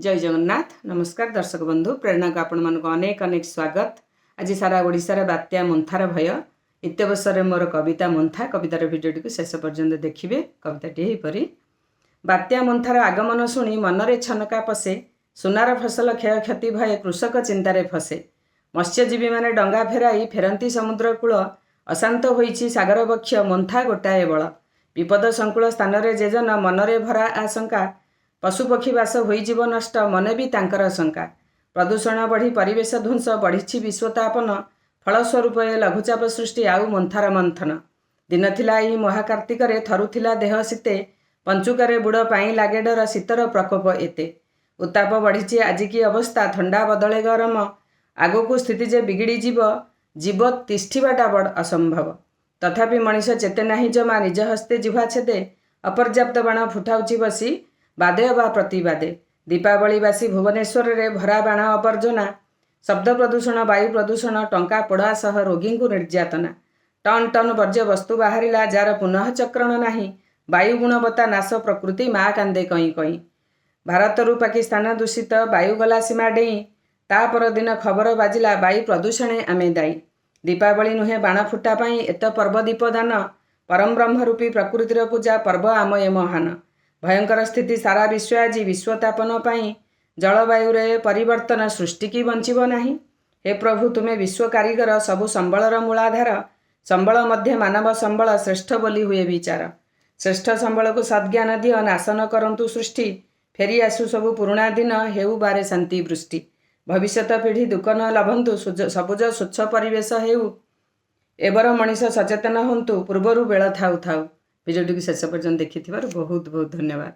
जय जगन्नाथ। नमस्कार दर्शक बंधु, प्रेरणा को आपण मानक अनेक अनेक स्वागत। आज सारा ओडिशार बात्या मंथार भय इत्यवसर मोर कविता मंथा कवितार भिडियोटी को शेष पर्यंत देखिए। कविताटी एहीपरि। बात्या मंथार आगमन शुणी मनरे छनका पशे, सुनार फसल क्षय क्षति भये कृषक चिंतारे फसे। मत्स्यजीवी माने डंगा फेराई फेरंती समुद्र कूल, अशांत होईछि सागर बक्ष मंथा गोटाए बल। विपद संकुल स्थान रे जेजन मनरे भरा आशंका, पशुपक्षी बास होईजीव नष्ट मने भी तांकर शंका। प्रदूषण बढ़ी परिवेश ध्वंस बढ़ी विश्वतापन, फलस्वरूप ए लघुचाप सृष्टि आउ मंथार मंथन। दिन थिला एही महाकार्तिकरे थरुथिला देह शीते, पंचुकारे बुड़ पाई लागे डर शीतर प्रकोप एते। उत्ताप बढ़ी आजिकी अवस्था ठंडा बदले गरम, आगकू स्थिति जे बिगिड़ी जीव तिष्ठिबाटा बड़ असंभव। तथापि मनीष चेते नाही जमा निज हस्ते जिह्वा छेदे, अपर्याप्त बाण फुटाउछि बसी बादे बा प्रतिबादे। दीपावली बासी भुवनेश्वर रे भरा बाण अपर्जना, शब्द प्रदूषण वायु प्रदूषण टंका पोड़ा सह रोगी को निर्यातना। टन टन वर्ज्य वस्तु बाहरिला जार पुनः चक्रण नाही, वायु गुणवत्ता नाश प्रकृति माँ कांदे कई कई। भारतरू पाकिस्तान दूषित वायु गला सीमा डेई, ता पर दिन खबर बाजिला वायु प्रदूषणे आमे दायी। दीपावली नुहे बाण फुटा पाई एत पर्व दीपदान, परम ब्रह्म रूपी प्रकृतिर पूजा पर्व आम ए महान। भयंकर स्थिति सारा विश्व आज विश्वतापन पाई, जलवायु रे परिवर्तन सृष्टि की बंचिब नाही। हे प्रभु तुमे विश्व कारीगर सबु संबलर मूलाधार, संबल मध्य मानव संबल श्रेष्ठ बोली हुए विचार। श्रेष्ठ संबल को सद्ज्ञान दियो नाशन करंतु सृष्टि, फेरी आसु सबु पुरुणा दिन हेउ बारे शांति वृष्टि। भविष्यत पीढ़ी दुख न लभंतु, सबुज स्वच्छ परिवेश हेउ, एबर मनीष सचेतन हंतु पूर्वरु बेल थाउ थाउ। भिडियोटी शेष पर्यंत देखि बहुत बहुत धन्यवाद।